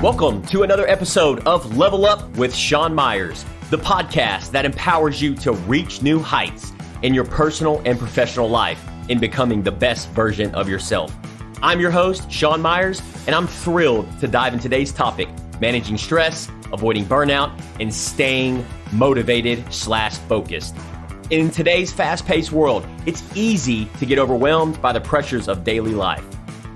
Welcome to another episode of Level Up with Sean Myers, the podcast that empowers you to reach new heights in your personal and professional life in becoming the best version of yourself. I'm your host, Sean Myers, and I'm thrilled to dive into today's topic, managing stress, avoiding burnout, and staying motivated/focused. In today's fast-paced world, it's easy to get overwhelmed by the pressures of daily life.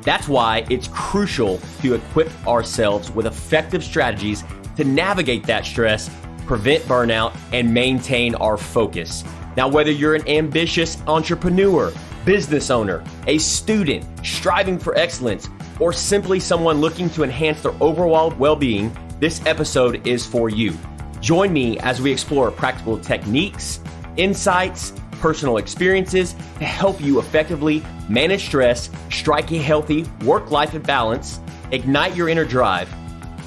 That's why it's crucial to equip ourselves with effective strategies to navigate that stress, prevent burnout, and maintain our focus. Now, whether you're an ambitious entrepreneur, business owner, a student striving for excellence, or simply someone looking to enhance their overall well-being, this episode is for you. Join me as we explore practical techniques, insights, personal experiences to help you effectively manage stress, strike a healthy work-life balance, ignite your inner drive,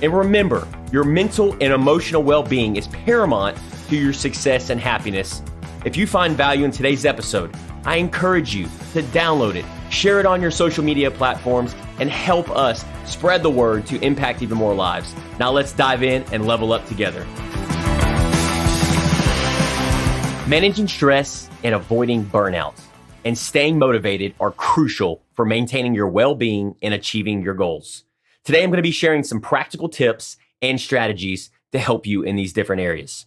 and remember, your mental and emotional well-being is paramount to your success and happiness. If you find value in today's episode, I encourage you to download it, share it on your social media platforms, and help us spread the word to impact even more lives. Now let's dive in and level up together. Managing stress and avoiding burnout and staying motivated are crucial for maintaining your well-being and achieving your goals. Today, I'm going to be sharing some practical tips and strategies to help you in these different areas.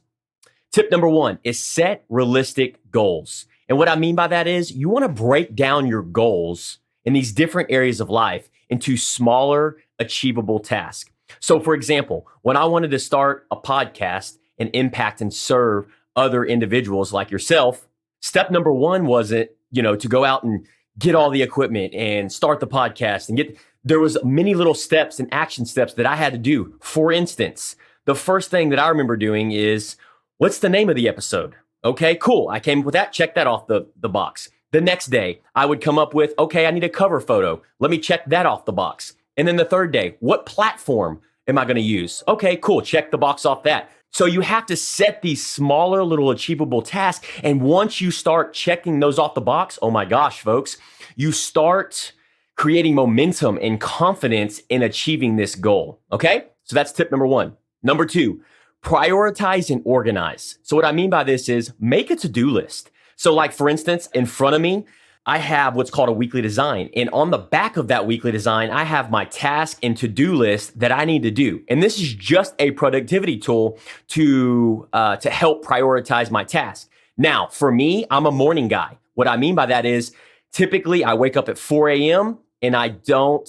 Tip number one is set realistic goals. And what I mean by that is you want to break down your goals in these different areas of life into smaller, achievable tasks. So for example, when I wanted to start a podcast and impact and serve other individuals like yourself, step number one wasn't, to go out and get all the equipment and start the podcast and there was many little steps and action steps that I had to do. For instance, the first thing that I remember doing is, what's the name of the episode? Okay, cool. I came up with that, check that off the box. The next day, I would come up with, okay, I need a cover photo. Let me check that off the box. And then the third day, what platform am I going to use? Okay, cool. Check the box off that. So you have to set these smaller little achievable tasks. And once you start checking those off the box, oh my gosh, folks, you start creating momentum and confidence in achieving this goal. Okay? So that's tip number one. Number two, prioritize and organize. So what I mean by this is make a to-do list. So like for instance, in front of me, I have what's called a weekly design. And on the back of that weekly design, I have my task and to-do list that I need to do. And this is just a productivity tool to help prioritize my task. Now, for me, I'm a morning guy. What I mean by that is typically I wake up at 4 a.m. and I don't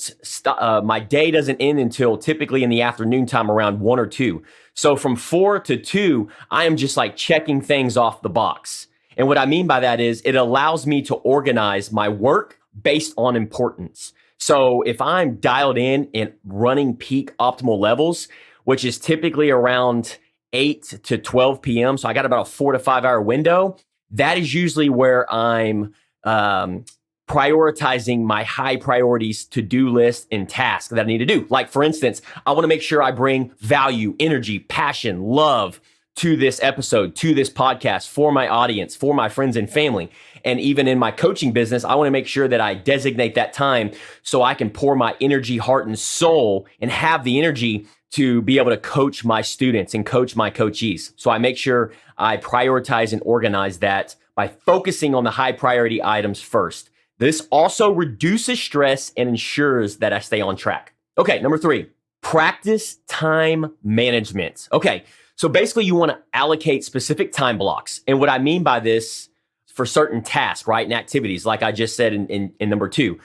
my day doesn't end until typically in the afternoon time around 1 or 2. So from 4 to 2, I am just like checking things off the box. And what I mean by that is it allows me to organize my work based on importance. So if I'm dialed in and running peak optimal levels, which is typically around 8 to 12 p.m., so I got about a 4 to 5 hour window, that is usually where I'm prioritizing my high priorities to-do list and tasks that I need to do. Like for instance, I want to make sure I bring value, energy, passion, love to this episode, to this podcast, for my audience, for my friends and family. And even in my coaching business, I want to make sure that I designate that time so I can pour my energy, heart, and soul and have the energy to be able to coach my students and coach my coachees. So I make sure I prioritize and organize that by focusing on the high priority items first. This also reduces stress and ensures that I stay on track. Okay, number three, practice time management. Okay. So basically you want to allocate specific time blocks. And what I mean by this for certain tasks, right, and activities, like I just said in number two,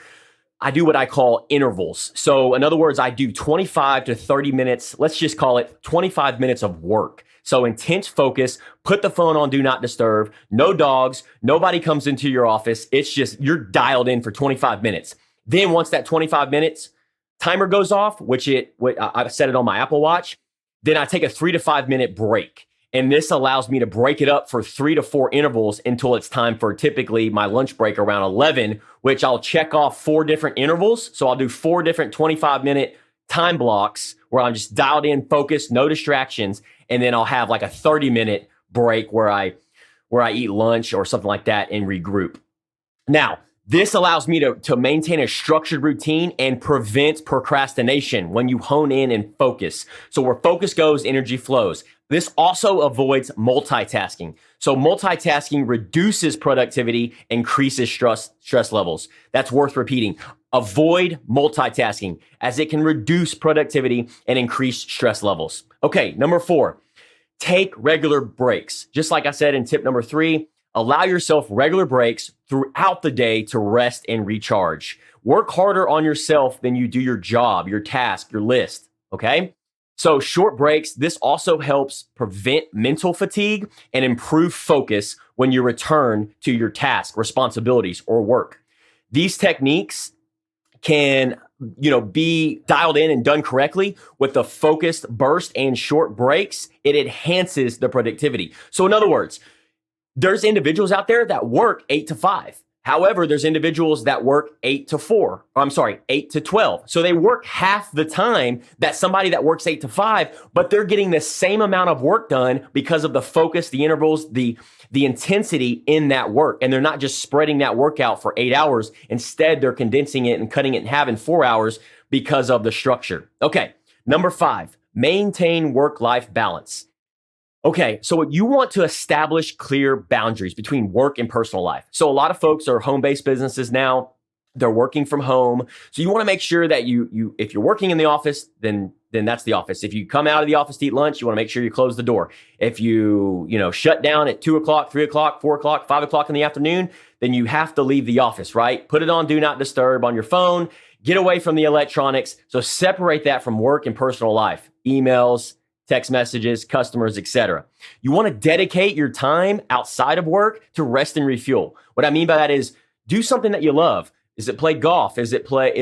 I do what I call intervals. So in other words, I do 25 to 30 minutes, let's just call it 25 minutes of work. So intense focus, put the phone on do not disturb, no dogs, nobody comes into your office. It's just, you're dialed in for 25 minutes. Then once that 25 minutes timer goes off, I set it on my Apple Watch, then I take a 3 to 5 minute break. And this allows me to break it up for 3 to 4 intervals until it's time for typically my lunch break around 11, which I'll check off 4 different intervals. So I'll do 4 different 25-minute time blocks where I'm just dialed in, focused, no distractions. And then I'll have like a 30-minute break where I eat lunch or something like that and regroup. Now, This allows me to maintain a structured routine and prevent procrastination when you hone in and focus. So where focus goes, energy flows. This also avoids multitasking. So multitasking reduces productivity, increases stress levels. That's worth repeating. Avoid multitasking as it can reduce productivity and increase stress levels. Okay, number 4, take regular breaks. Just like I said in tip number 3, allow yourself regular breaks throughout the day to rest and recharge. Work harder on yourself than you do your job, your task, your list, okay? So short breaks, this also helps prevent mental fatigue and improve focus when you return to your task, responsibilities, or work. These techniques can, be dialed in and done correctly with the focused burst and short breaks. It enhances the productivity. So in other words, there's individuals out there that work 8 to 5. However, there's individuals that work 8 to 12. So they work half the time that somebody that works 8 to 5, but they're getting the same amount of work done because of the focus, the intervals, the intensity in that work. And they're not just spreading that work out for 8 hours. Instead, they're condensing it and cutting it in half in 4 hours because of the structure. Okay, number 5, maintain work-life balance. Okay, so you want to establish clear boundaries between work and personal life. So a lot of folks are home-based businesses now. They're working from home. So you want to make sure that you if you're working in the office, then that's the office. If you come out of the office to eat lunch, you want to make sure you close the door. If you shut down at 2 o'clock, 3 o'clock, 4 o'clock, 5 o'clock in the afternoon, then you have to leave the office, right? Put it on Do Not Disturb on your phone. Get away from the electronics. So separate that from work and personal life. Emails, text messages, customers, etc. You want to dedicate your time outside of work to rest and refuel. What I mean by that is do something that you love. Is it play golf? Is it play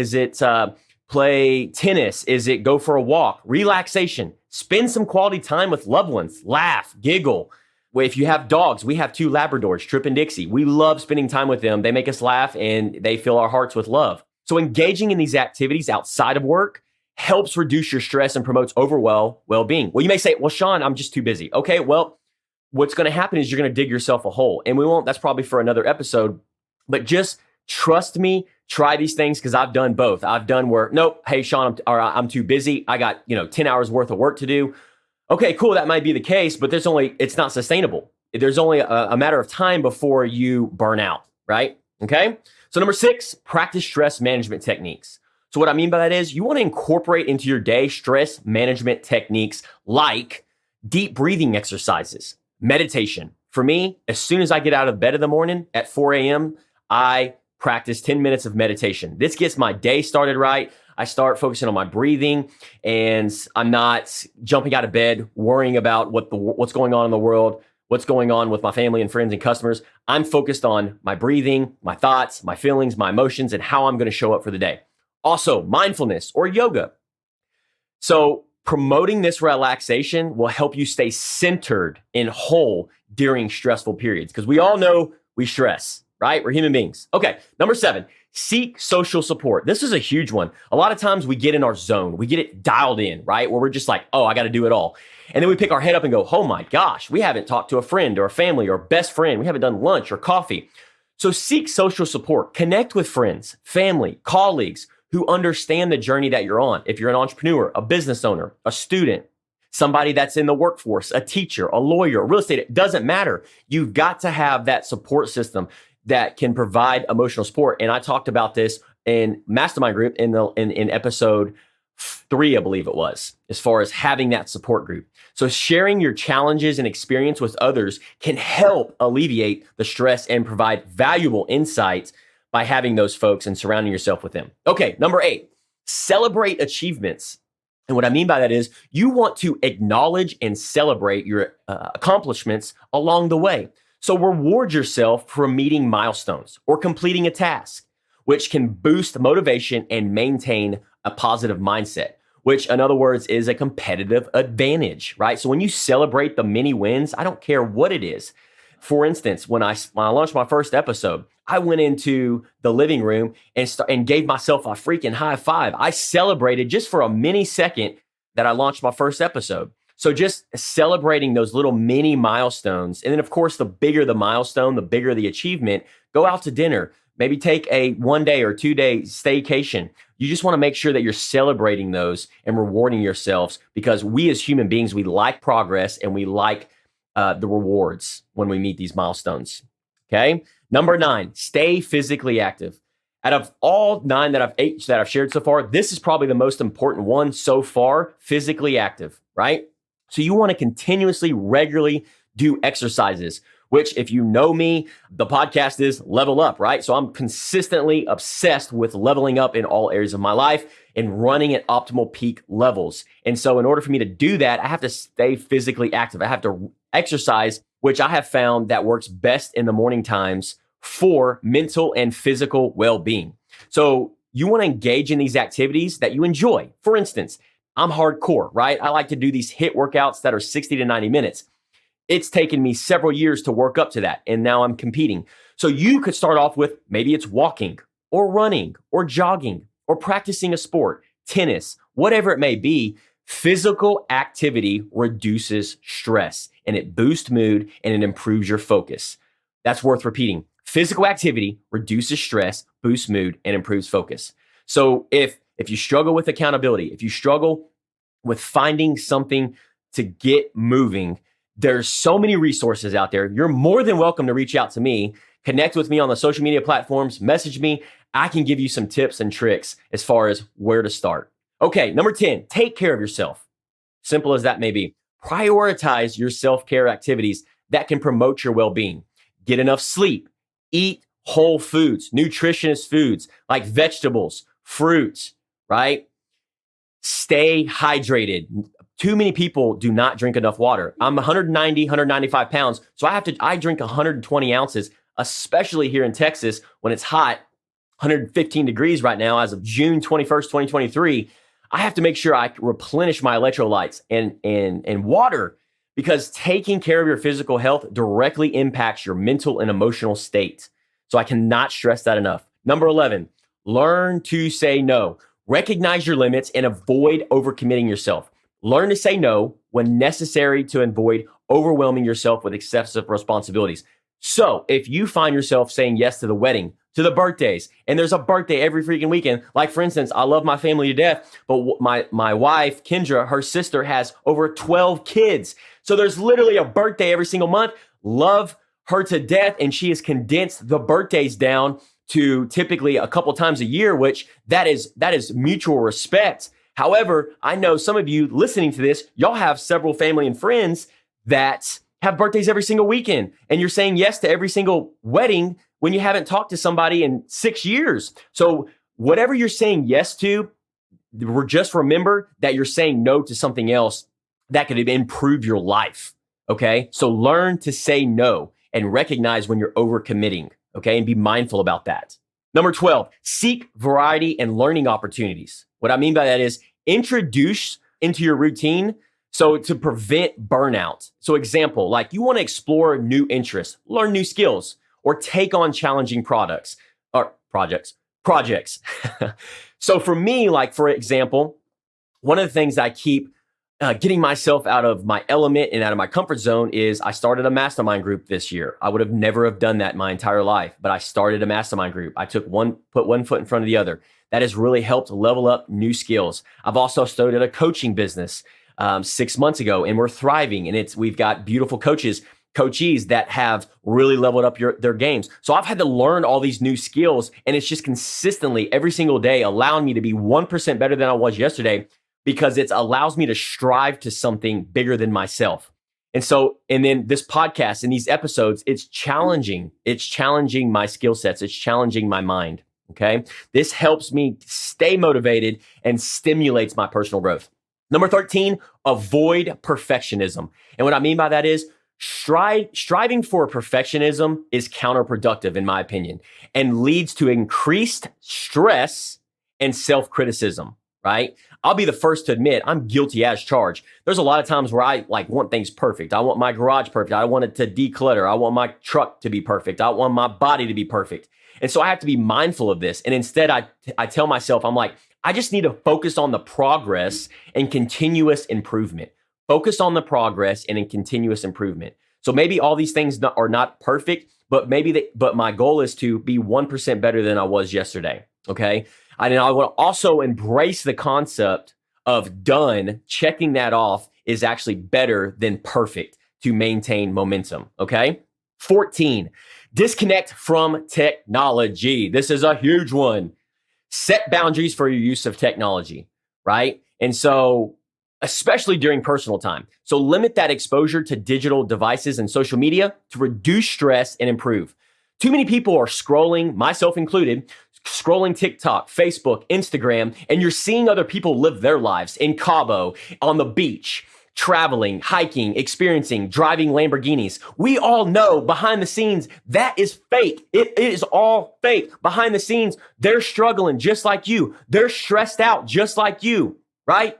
tennis? Is it go for a walk? Relaxation. Spend some quality time with loved ones. Laugh, giggle. If you have dogs, we have 2 Labradors, Trip and Dixie. We love spending time with them. They make us laugh and they fill our hearts with love. So engaging in these activities outside of work helps reduce your stress and promotes overall well-being. Well, you may say, well, Sean, I'm just too busy. Okay, well, what's going to happen is you're going to dig yourself a hole. And that's probably for another episode, but just trust me, try these things because I've done both. I've done where, nope, hey, Sean, I'm too busy. I got, 10 hours worth of work to do. Okay, cool, that might be the case, but it's not sustainable. There's only a matter of time before you burn out, right? Okay, so number 6, practice stress management techniques. So what I mean by that is you want to incorporate into your day stress management techniques like deep breathing exercises, meditation. For me, as soon as I get out of bed in the morning at 4 a.m., I practice 10 minutes of meditation. This gets my day started right. I start focusing on my breathing and I'm not jumping out of bed worrying about what's going on in the world, what's going on with my family and friends and customers. I'm focused on my breathing, my thoughts, my feelings, my emotions, and how I'm going to show up for the day. Also, mindfulness or yoga. So promoting this relaxation will help you stay centered and whole during stressful periods because we all know we stress, right? We're human beings. Okay, number 7, seek social support. This is a huge one. A lot of times we get in our zone. We get it dialed in, right? Where we're just like, oh, I got to do it all. And then we pick our head up and go, oh my gosh, we haven't talked to a friend or a family or a best friend. We haven't done lunch or coffee. So seek social support. Connect with friends, family, colleagues, who understand the journey that you're on. If you're an entrepreneur, a business owner, a student, somebody that's in the workforce, a teacher, a lawyer, real estate, it doesn't matter. You've got to have that support system that can provide emotional support. And I talked about this in Mastermind Group in episode 3, I believe it was, as far as having that support group. So sharing your challenges and experience with others can help alleviate the stress and provide valuable insights by having those folks and surrounding yourself with them. Okay, number 8, celebrate achievements. And what I mean by that is you want to acknowledge and celebrate your accomplishments along the way. So reward yourself for meeting milestones or completing a task, which can boost motivation and maintain a positive mindset, which in other words is a competitive advantage, right? So when you celebrate the mini wins, I don't care what it is. For instance, when I launched my first episode, I went into the living room and gave myself a freaking high five. I celebrated just for a mini second that I launched my first episode. So just celebrating those little mini milestones. And then of course, the bigger the milestone, the bigger the achievement, go out to dinner, maybe take a 1 day or 2 day staycation. You just want to make sure that you're celebrating those and rewarding yourselves, because we as human beings, we like progress and we like the rewards when we meet these milestones. Okay. Number 9, stay physically active. Out of all 9 that I've shared so far, this is probably the most important one so far, physically active, right? So you want to continuously, regularly do exercises, which if you know me, the podcast is Level Up, right? So I'm consistently obsessed with leveling up in all areas of my life and running at optimal peak levels. And so in order for me to do that, I have to stay physically active. I have to exercise, which I have found that works best in the morning times for mental and physical well-being. So you want to engage in these activities that you enjoy. For instance, I'm hardcore, right? I like to do these HIIT workouts that are 60 to 90 minutes. It's taken me several years to work up to that, and now I'm competing. So you could start off with, maybe it's walking or running or jogging or practicing a sport, tennis, whatever it may be. Physical activity reduces stress and it boosts mood and it improves your focus. That's worth repeating. Physical activity reduces stress, boosts mood, and improves focus. So if you struggle with accountability, if you struggle with finding something to get moving, there's so many resources out there. You're more than welcome to reach out to me, connect with me on the social media platforms, message me. I can give you some tips and tricks as far as where to start. Okay, number 10, take care of yourself. Simple as that may be. Prioritize your self-care activities that can promote your well-being. Get enough sleep. Eat whole foods, nutritious foods like vegetables, fruits, right? Stay hydrated. Too many people do not drink enough water. I'm 190, 195 pounds, so I drink 120 ounces, especially here in Texas when it's hot, 115 degrees right now as of June 21st, 2023. I have to make sure I replenish my electrolytes and water, because taking care of your physical health directly impacts your mental and emotional state. So I cannot stress that enough. Number 11, learn to say no. Recognize your limits and avoid overcommitting yourself. Learn to say no when necessary to avoid overwhelming yourself with excessive responsibilities. So if you find yourself saying yes to the wedding, to the birthdays, and there's a birthday every freaking weekend, like for instance, I love my family to death, but my wife, Kendra, her sister has over 12 kids. So there's literally a birthday every single month. Love her to death, and she has condensed the birthdays down to typically a couple times a year, which that is mutual respect. However, I know some of you listening to this, y'all have several family and friends that have birthdays every single weekend, and you're saying yes to every single wedding when you haven't talked to somebody in 6 years. So whatever you're saying yes to, just remember that you're saying no to something else that could improve your life, okay? So learn to say no and recognize when you're overcommitting, okay? And be mindful about that. Number 12, seek variety and learning opportunities. What I mean by that is introduce into your routine so to prevent burnout. So example, like you want to explore new interests, learn new skills, or take on challenging projects. So for me, like for example, one of the things I keep getting myself out of my element and out of my comfort zone is I started a mastermind group this year. I would have never have done that my entire life, but I started a mastermind group. I put one foot in front of the other. That has really helped level up new skills. I've also started a coaching business 6 months ago, and we're thriving. And we've got beautiful coachees that have really leveled up their games. So I've had to learn all these new skills, and it's just consistently every single day allowing me to be 1% better than I was yesterday, because it allows me to strive to something bigger than myself. And then this podcast and these episodes, it's challenging. It's challenging my skill sets. It's challenging my mind. Okay. This helps me stay motivated and stimulates my personal growth. Number 13, avoid perfectionism. And what I mean by that is striving for perfectionism is counterproductive, in my opinion, and leads to increased stress and self-criticism, right? I'll be the first to admit I'm guilty as charged. There's a lot of times where I want things perfect. I want my garage perfect. I want it to declutter. I want my truck to be perfect. I want my body to be perfect. And so I have to be mindful of this. And instead I tell myself, I'm like, I just need to focus on the progress and continuous improvement. Focus on the progress and in continuous improvement. So maybe all these things are not perfect, but but my goal is to be 1% better than I was yesterday. Okay. And I want to also embrace the concept of done. Checking that off is actually better than perfect to maintain momentum. Okay. 14, disconnect from technology. This is a huge one. Set boundaries for your use of technology, right? And so, especially during personal time. So limit that exposure to digital devices and social media to reduce stress and improve. Too many people are scrolling, myself included, scrolling TikTok, Facebook, Instagram, and you're seeing other people live their lives in Cabo, on the beach, traveling, hiking, experiencing, driving Lamborghinis. We all know behind the scenes, that is fake. It is all fake. Behind the scenes, they're struggling just like you. They're stressed out just like you, right?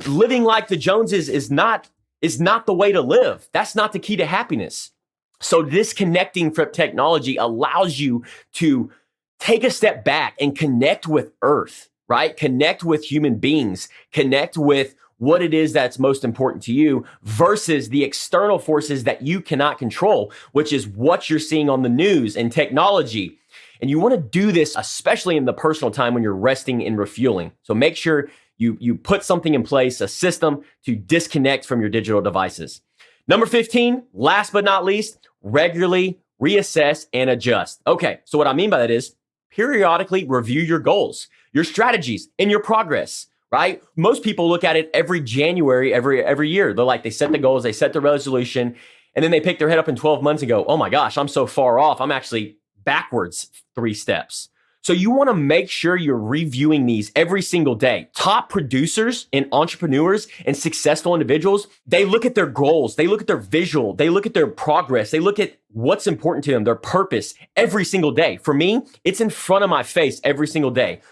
Living like the Joneses is not the way to live. That's not the key to happiness. So disconnecting from technology allows you to take a step back and connect with Earth, right? Connect with human beings, connect with what it is that's most important to you versus the external forces that you cannot control, which is what you're seeing on the news and technology. And you want to do this, especially in the personal time when you're resting and refueling. So make sure you put something in place, a system to disconnect from your digital devices. Number 15, last but not least, regularly reassess and adjust. Okay, so what I mean by that is periodically review your goals, your strategies, and your progress. Right? Most people look at it every January, every year. They set the goals, they set the resolution, and then they pick their head up in 12 months and go, oh my gosh, I'm so far off. I'm actually backwards 3 steps. So you want to make sure you're reviewing these every single day. Top producers and entrepreneurs and successful individuals, they look at their goals, they look at their visual, they look at their progress, they look at what's important to them, their purpose every single day. For me, it's in front of my face every single day.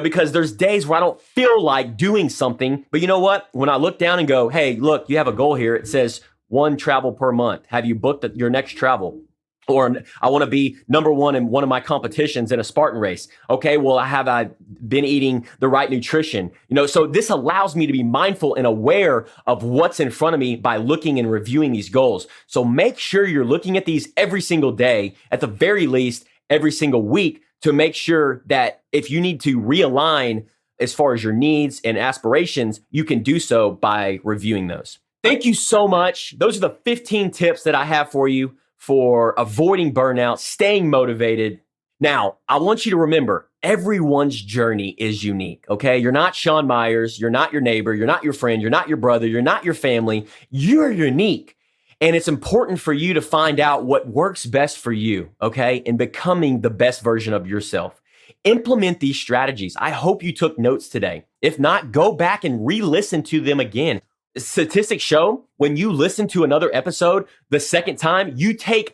Because there's days where I don't feel like doing something, but you know what? When I look down and go, hey, look, you have a goal here. It says 1 travel per month. Have you booked your next travel? Or I want to be number 1 in one of my competitions in a Spartan race. Okay, well, have I been eating the right nutrition? So this allows me to be mindful and aware of what's in front of me by looking and reviewing these goals. So make sure you're looking at these every single day, at the very least, every single week, to make sure that if you need to realign as far as your needs and aspirations, you can do so by reviewing those. Thank you so much. Those are the 15 tips that I have for you for avoiding burnout, staying motivated. Now, I want you to remember, everyone's journey is unique, okay? You're not Sean Myers, you're not your neighbor, you're not your friend, you're not your brother, you're not your family. You're unique. And it's important for you to find out what works best for you, okay? And becoming the best version of yourself. Implement these strategies. I hope you took notes today. If not, go back and re-listen to them again. Statistics show when you listen to another episode the second time, you take,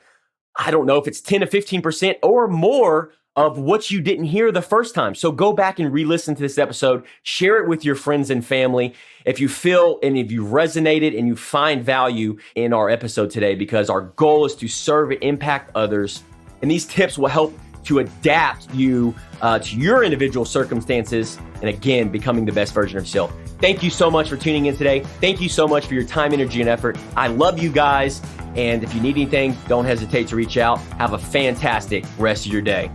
I don't know if it's 10 to 15% or more of what you didn't hear the first time. So go back and re-listen to this episode, share it with your friends and family. If you feel and if you resonated and you find value in our episode today, because our goal is to serve and impact others. And these tips will help to adapt you to your individual circumstances. And again, becoming the best version of yourself. Thank you so much for tuning in today. Thank you so much for your time, energy, and effort. I love you guys. And if you need anything, don't hesitate to reach out. Have a fantastic rest of your day.